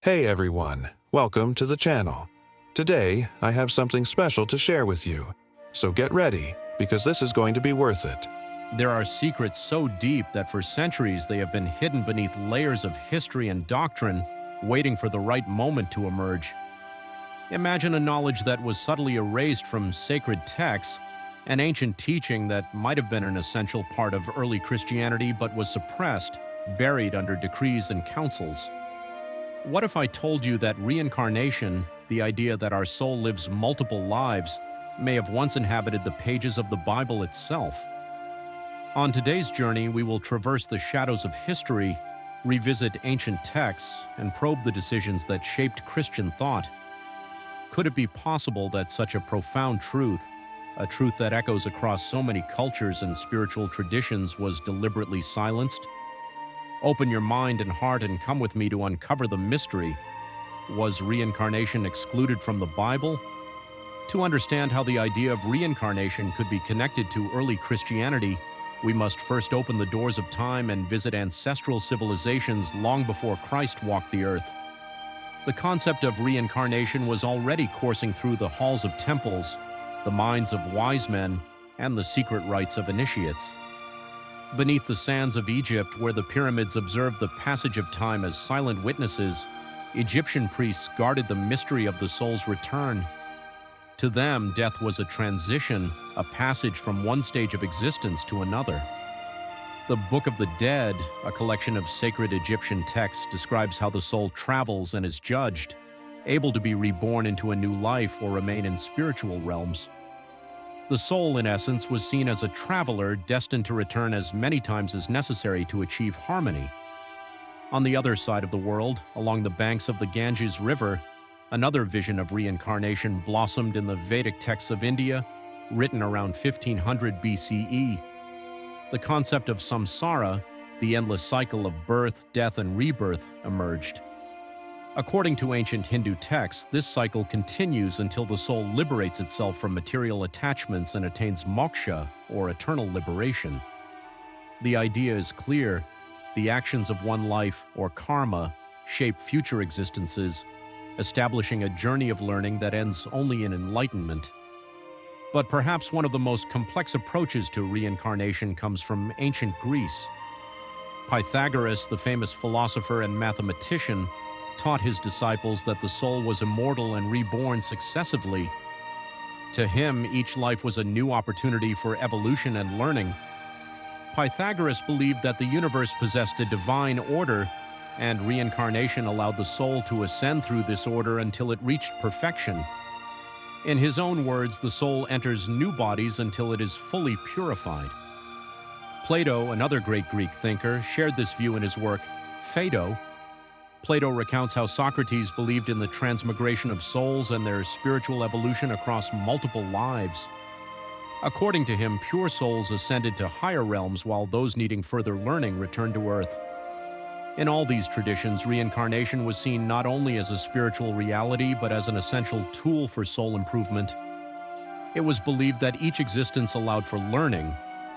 Hey everyone, welcome to the channel. Today, I have something special to share with you, so get ready, because this is going to be worth it. There are secrets so deep that for centuries they have been hidden beneath layers of history and doctrine, waiting for the right moment to emerge. Imagine a knowledge that was subtly erased from sacred texts, an ancient teaching that might have been an essential part of early Christianity but was suppressed, buried under decrees and councils. What if I told you that reincarnation, the idea that our soul lives multiple lives, may have once inhabited the pages of the Bible itself? On today's journey, we will traverse the shadows of history, revisit ancient texts, and probe the decisions that shaped Christian thought. Could it be possible that such a profound truth, a truth that echoes across so many cultures and spiritual traditions, was deliberately silenced? Open your mind and heart and come with me to uncover the mystery. Was reincarnation excluded from the Bible? To understand how the idea of reincarnation could be connected to early Christianity, we must first open the doors of time and visit ancestral civilizations long before Christ walked the earth. The concept of reincarnation was already coursing through the halls of temples, the minds of wise men, and the secret rites of initiates. Beneath the sands of Egypt, where the pyramids observed the passage of time as silent witnesses, Egyptian priests guarded the mystery of the soul's return. To them, death was a transition, a passage from one stage of existence to another. The Book of the Dead, a collection of sacred Egyptian texts, describes how the soul travels and is judged, able to be reborn into a new life or remain in spiritual realms. The soul, in essence, was seen as a traveler destined to return as many times as necessary to achieve harmony. On the other side of the world, along the banks of the Ganges River, another vision of reincarnation blossomed in the Vedic texts of India, written around 1500 BCE. The concept of samsara, the endless cycle of birth, death, and rebirth, emerged. According to ancient Hindu texts, this cycle continues until the soul liberates itself from material attachments and attains moksha, or eternal liberation. The idea is clear: the actions of one life, or karma, shape future existences, establishing a journey of learning that ends only in enlightenment. But perhaps one of the most complex approaches to reincarnation comes from ancient Greece. Pythagoras, the famous philosopher and mathematician, taught his disciples that the soul was immortal and reborn successively. To him, each life was a new opportunity for evolution and learning. Pythagoras believed that the universe possessed a divine order, and reincarnation allowed the soul to ascend through this order until it reached perfection. In his own words, the soul enters new bodies until it is fully purified. Plato, another great Greek thinker, shared this view in his work, Phaedo. Plato recounts how Socrates believed in the transmigration of souls and their spiritual evolution across multiple lives. According to him, pure souls ascended to higher realms while those needing further learning returned to earth. In all these traditions, reincarnation was seen not only as a spiritual reality but as an essential tool for soul improvement. It was believed that each existence allowed for learning,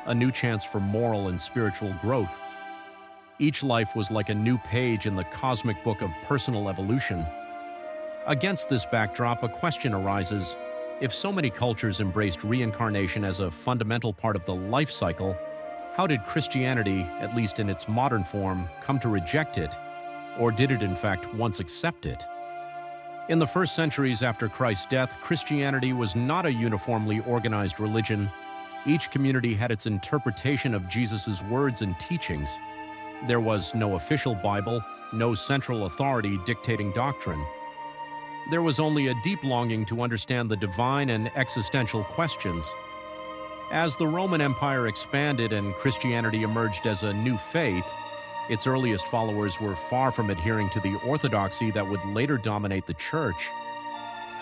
a new chance for moral and spiritual growth. Each life was like a new page in the cosmic book of personal evolution. Against this backdrop, a question arises: if so many cultures embraced reincarnation as a fundamental part of the life cycle, how did Christianity, at least in its modern form, come to reject it? Or did it in fact once accept it? In the first centuries after Christ's death, Christianity was not a uniformly organized religion. Each community had its interpretation of Jesus' words and teachings. There was no official Bible, no central authority dictating doctrine. There was only a deep longing to understand the divine and existential questions. As the Roman Empire expanded and Christianity emerged as a new faith, its earliest followers were far from adhering to the orthodoxy that would later dominate the church.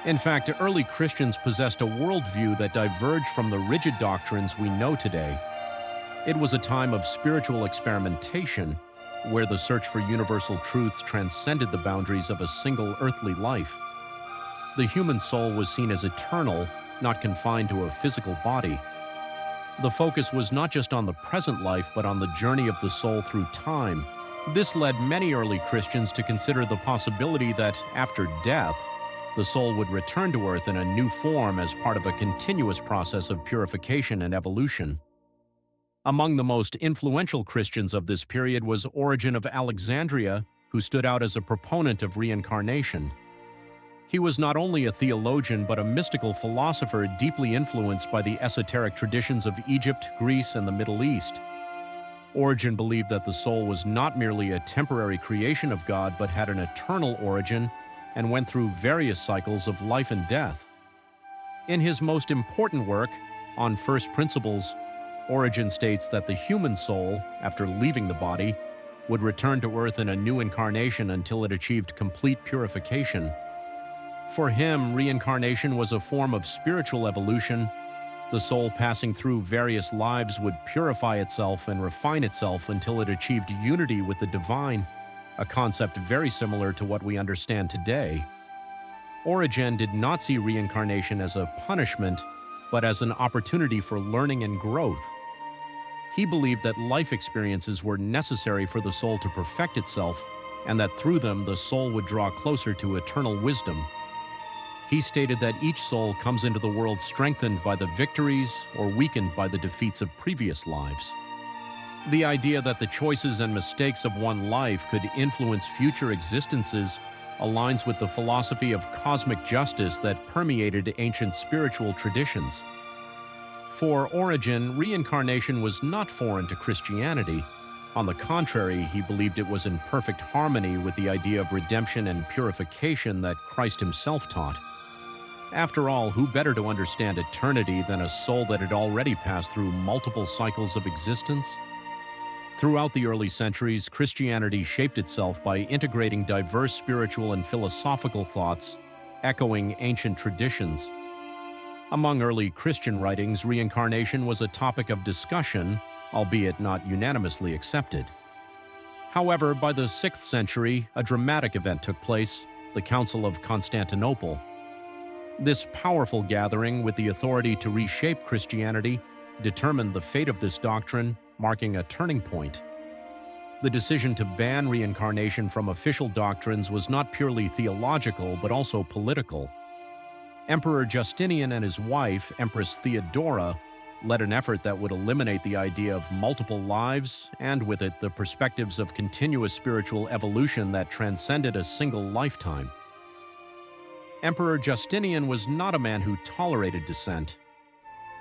In fact, early Christians possessed a worldview that diverged from the rigid doctrines we know today. It was a time of spiritual experimentation, where the search for universal truths transcended the boundaries of a single earthly life. The human soul was seen as eternal, not confined to a physical body. The focus was not just on the present life, but on the journey of the soul through time, This led many early Christians to consider the possibility that, after death, the soul would return to Earth in a new form as part of a continuous process of purification and evolution. Among the most influential Christians of this period was Origen of Alexandria, who stood out as a proponent of reincarnation. He was not only a theologian but a mystical philosopher deeply influenced by the esoteric traditions of Egypt, Greece, and the Middle East. Origen believed that the soul was not merely a temporary creation of God but had an eternal origin and went through various cycles of life and death. In his most important work, On First Principles, Origen states that the human soul, after leaving the body, would return to Earth in a new incarnation until it achieved complete purification. For him, reincarnation was a form of spiritual evolution. The soul passing through various lives would purify itself and refine itself until it achieved unity with the divine, a concept very similar to what we understand today. Origen did not see reincarnation as a punishment, but as an opportunity for learning and growth. He believed that life experiences were necessary for the soul to perfect itself, and that through them the soul would draw closer to eternal wisdom. He stated that each soul comes into the world strengthened by the victories or weakened by the defeats of previous lives. The idea that the choices and mistakes of one life could influence future existences aligns with the philosophy of cosmic justice that permeated ancient spiritual traditions. For Origen, reincarnation was not foreign to Christianity. On the contrary, he believed it was in perfect harmony with the idea of redemption and purification that Christ himself taught. After all, who better to understand eternity than a soul that had already passed through multiple cycles of existence? Throughout the early centuries, Christianity shaped itself by integrating diverse spiritual and philosophical thoughts, echoing ancient traditions. Among early Christian writings, reincarnation was a topic of discussion, albeit not unanimously accepted. However, by the 6th century, a dramatic event took place, the Council of Constantinople. This powerful gathering, with the authority to reshape Christianity, determined the fate of this doctrine, marking a turning point. The decision to ban reincarnation from official doctrines was not purely theological but also political. Emperor Justinian and his wife, Empress Theodora, led an effort that would eliminate the idea of multiple lives and, with it, the perspectives of continuous spiritual evolution that transcended a single lifetime. Emperor Justinian was not a man who tolerated dissent.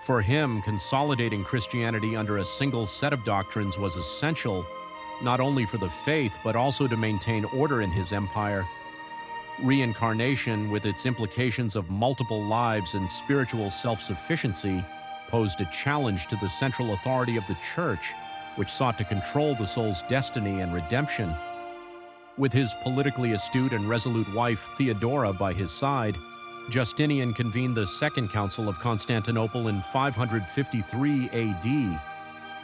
For him, consolidating Christianity under a single set of doctrines was essential, not only for the faith, but also to maintain order in his empire. Reincarnation, with its implications of multiple lives and spiritual self-sufficiency, posed a challenge to the central authority of the Church, which sought to control the soul's destiny and redemption. With his politically astute and resolute wife Theodora by his side, Justinian convened the Second Council of Constantinople in 553 AD.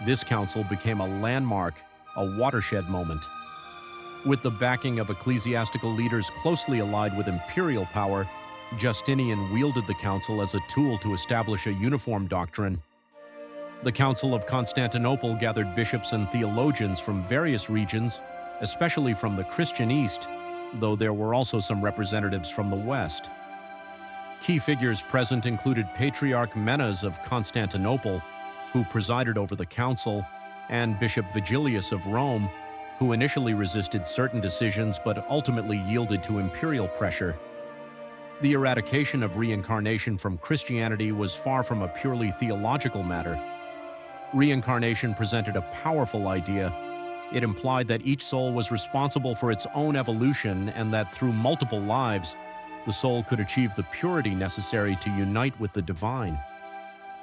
This council became a landmark, a watershed moment. With the backing of ecclesiastical leaders closely allied with imperial power, Justinian wielded the council as a tool to establish a uniform doctrine. The Council of Constantinople gathered bishops and theologians from various regions, especially from the Christian East, though there were also some representatives from the West. Key figures present included Patriarch Menas of Constantinople, who presided over the council, and Bishop Vigilius of Rome, who initially resisted certain decisions but ultimately yielded to imperial pressure. The eradication of reincarnation from Christianity was far from a purely theological matter. Reincarnation presented a powerful idea. It implied that each soul was responsible for its own evolution and that through multiple lives, the soul could achieve the purity necessary to unite with the divine.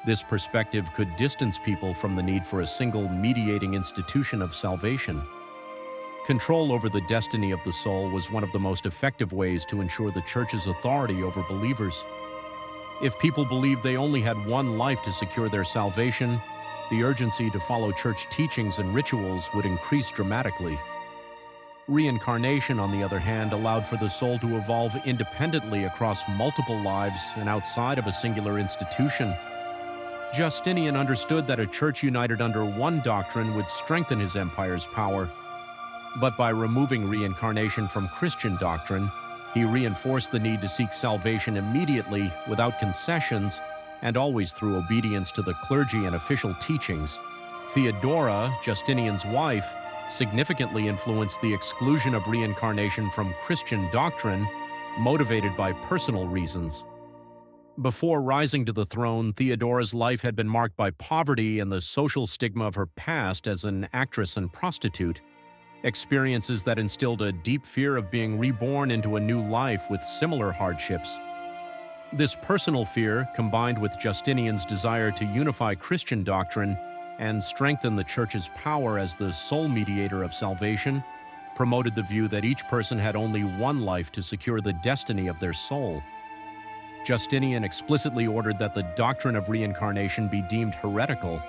This perspective could distance people from the need for a single mediating institution of salvation. Control over the destiny of the soul was one of the most effective ways to ensure the Church's authority over believers. If people believed they only had one life to secure their salvation, the urgency to follow Church teachings and rituals would increase dramatically. Reincarnation, on the other hand, allowed for the soul to evolve independently across multiple lives and outside of a singular institution. Justinian understood that a church united under one doctrine would strengthen his empire's power. But by removing reincarnation from Christian doctrine, he reinforced the need to seek salvation immediately, without concessions, and always through obedience to the clergy and official teachings. Theodora, Justinian's wife, significantly influenced the exclusion of reincarnation from Christian doctrine, motivated by personal reasons. Before rising to the throne, Theodora's life had been marked by poverty and the social stigma of her past as an actress and prostitute, experiences that instilled a deep fear of being reborn into a new life with similar hardships. This personal fear, combined with Justinian's desire to unify Christian doctrine and strengthen the Church's power as the sole mediator of salvation, promoted the view that each person had only one life to secure the destiny of their soul. Justinian explicitly ordered that the doctrine of reincarnation be deemed heretical.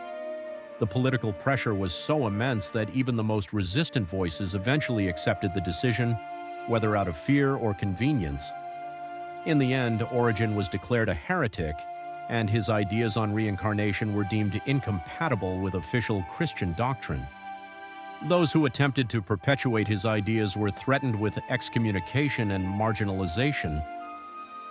The political pressure was so immense that even the most resistant voices eventually accepted the decision, whether out of fear or convenience. In the end, Origen was declared a heretic, and his ideas on reincarnation were deemed incompatible with official Christian doctrine. Those who attempted to perpetuate his ideas were threatened with excommunication and marginalization.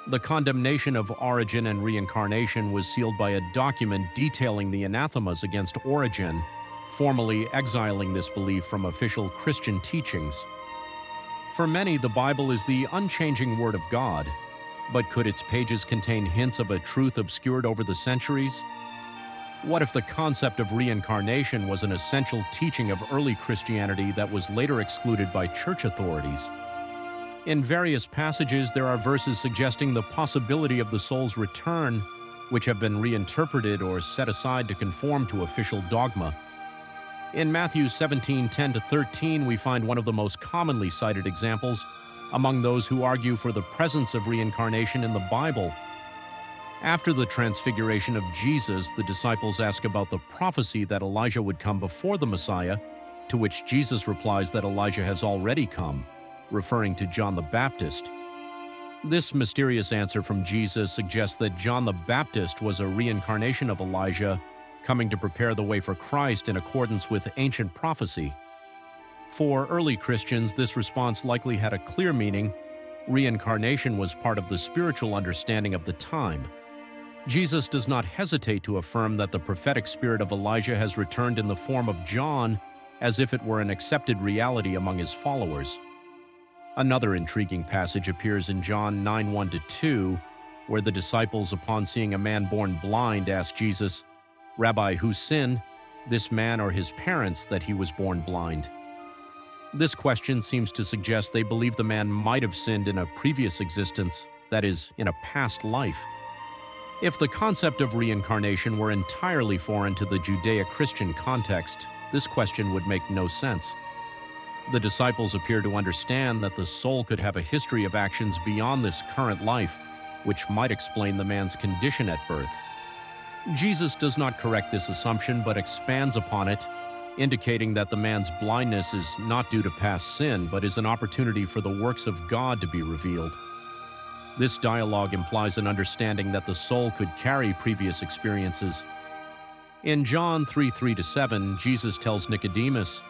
The condemnation of Origen and reincarnation was sealed by a document detailing the anathemas against Origen, formally exiling this belief from official Christian teachings. For many, the Bible is the unchanging Word of God, but could its pages contain hints of a truth obscured over the centuries? What if the concept of reincarnation was an essential teaching of early Christianity that was later excluded by church authorities? In various passages, there are verses suggesting the possibility of the soul's return, which have been reinterpreted or set aside to conform to official dogma. In Matthew 17:10-13, we find one of the most commonly cited examples among those who argue for the presence of reincarnation in the Bible. After the transfiguration of Jesus, the disciples ask about the prophecy that Elijah would come before the Messiah, to which Jesus replies that Elijah has already come, referring to John the Baptist. This mysterious answer from Jesus suggests that John the Baptist was a reincarnation of Elijah, coming to prepare the way for Christ in accordance with ancient prophecy. For early Christians, this response likely had a clear meaning. Reincarnation was part of the spiritual understanding of the time. Jesus does not hesitate to affirm that the prophetic spirit of Elijah has returned in the form of John, as if it were an accepted reality among his followers. Another intriguing passage appears in John 9:1-2, where the disciples, upon seeing a man born blind, ask Jesus, "Rabbi, who sinned, this man or his parents, that he was born blind?" This question seems to suggest they believe the man might have sinned in a previous existence, that is, in a past life. If the concept of reincarnation were entirely foreign to the Judeo-Christian context, this question would make no sense. The disciples appear to understand that the soul could have a history of actions beyond this current life, which might explain the man's condition at birth. Jesus does not correct this assumption but expands upon it, indicating that the man's blindness is not due to past sin but is an opportunity for the works of God to be revealed. This dialogue implies an understanding that the soul could carry previous experiences. In John 3:3-7, Jesus tells Nicodemus,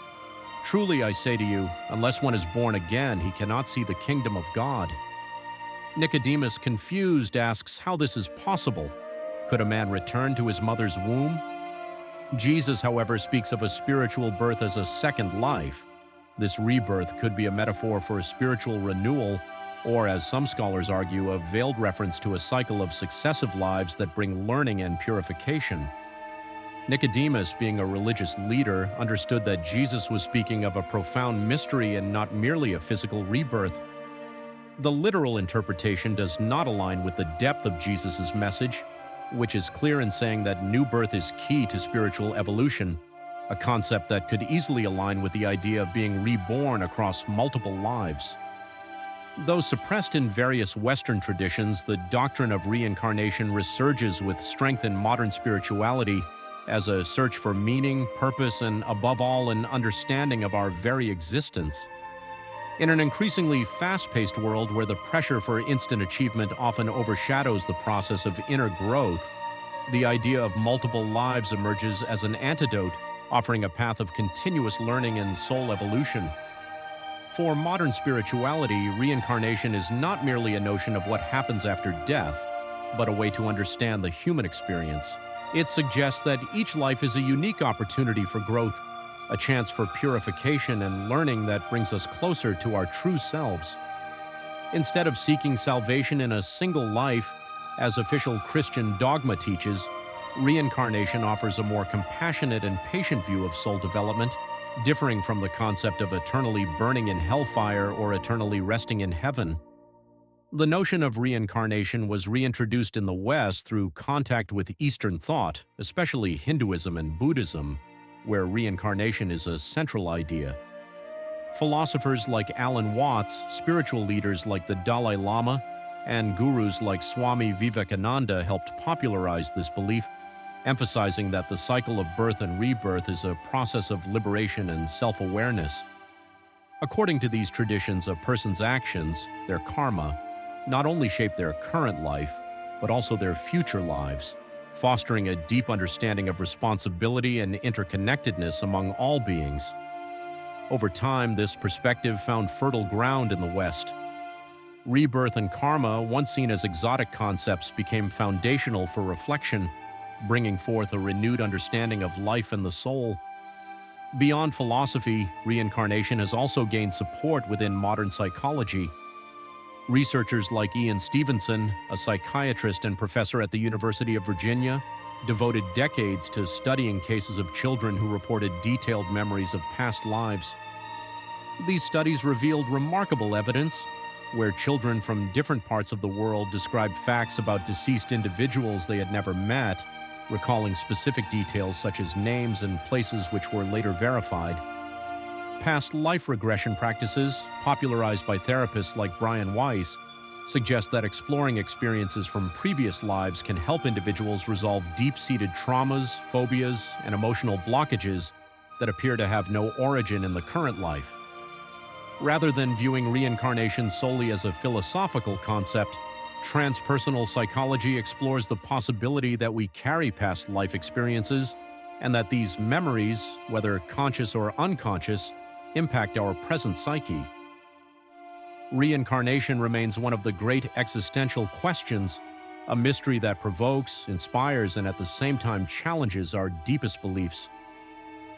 "Truly I say to you, unless one is born again, he cannot see the kingdom of God." Nicodemus, confused, asks how this is possible. Could a man return to his mother's womb? Jesus, however, speaks of a spiritual birth as a second life. This rebirth could be a metaphor for a spiritual renewal, or, as some scholars argue, a veiled reference to a cycle of successive lives that bring learning and purification. Nicodemus, being a religious leader, understood that Jesus was speaking of a profound mystery and not merely a physical rebirth. The literal interpretation does not align with the depth of Jesus' message, which is clear in saying that new birth is key to spiritual evolution, a concept that could easily align with the idea of being reborn across multiple lives. Though suppressed in various Western traditions, the doctrine of reincarnation resurges with strength in modern spirituality as a search for meaning, purpose, and above all, an understanding of our very existence. In an increasingly fast-paced world where the pressure for instant achievement often overshadows the process of inner growth, the idea of multiple lives emerges as an antidote, offering a path of continuous learning and soul evolution. For modern spirituality, reincarnation is not merely a notion of what happens after death, but a way to understand the human experience. It suggests that each life is a unique opportunity for growth, a chance for purification and learning that brings us closer to our true selves. Instead of seeking salvation in a single life, as official Christian dogma teaches, reincarnation offers a more compassionate and patient view of soul development, differing from the concept of eternally burning in hellfire or eternally resting in heaven. The notion of reincarnation was reintroduced in the West through contact with Eastern thought, especially Hinduism and Buddhism, where reincarnation is a central idea. Philosophers like Alan Watts, spiritual leaders like the Dalai Lama, and gurus like Swami Vivekananda helped popularize this belief, emphasizing that the cycle of birth and rebirth is a process of liberation and self-awareness. According to these traditions, a person's actions, their karma, not only shape their current life, but also their future lives, fostering a deep understanding of responsibility and interconnectedness among all beings. Over time, this perspective found fertile ground in the West. Rebirth and karma, once seen as exotic concepts, became foundational for reflection, bringing forth a renewed understanding of life and the soul. Beyond philosophy, reincarnation has also gained support within modern psychology. Researchers like Ian Stevenson, a psychiatrist and professor at the University of Virginia, devoted decades to studying cases of children who reported detailed memories of past lives. These studies revealed remarkable evidence where children from different parts of the world described facts about deceased individuals they had never met, recalling specific details such as names and places which were later verified. Past life regression practices, popularized by therapists like Brian Weiss, suggest that exploring experiences from previous lives can help individuals resolve deep-seated traumas, phobias, and emotional blockages that appear to have no origin in the current life. Rather than viewing reincarnation solely as a philosophical concept, transpersonal psychology explores the possibility that we carry past life experiences and that these memories, whether conscious or unconscious, impact our present psyche. Reincarnation remains one of the great existential questions, a mystery that provokes, inspires, and at the same time challenges our deepest beliefs.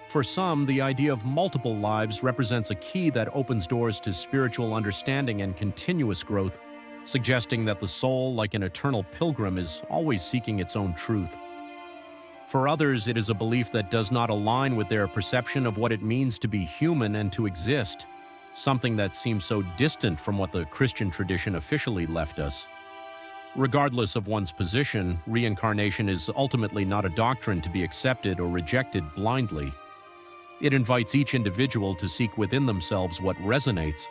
For some, the idea of multiple lives represents a key that opens doors to spiritual understanding and continuous growth, suggesting that the soul, like an eternal pilgrim, is always seeking its own truth. For others, it is a belief that does not align with their perception of what it means to be human and to exist, something that seems so distant from what the Christian tradition officially left us. Regardless of one's position, reincarnation is ultimately not a doctrine to be accepted or rejected blindly. It invites each individual to seek within themselves what resonates,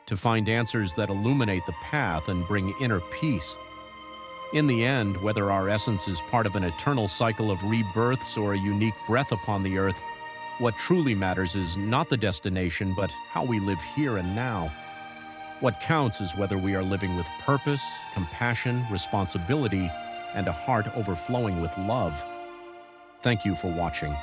to find answers that illuminate the path and bring inner peace. In the end, whether our essence is part of an eternal cycle of rebirths or a unique breath upon the earth, what truly matters is not the destination, but how we live here and now. What counts is whether we are living with purpose, compassion, responsibility, and a heart overflowing with love. Thank you for watching.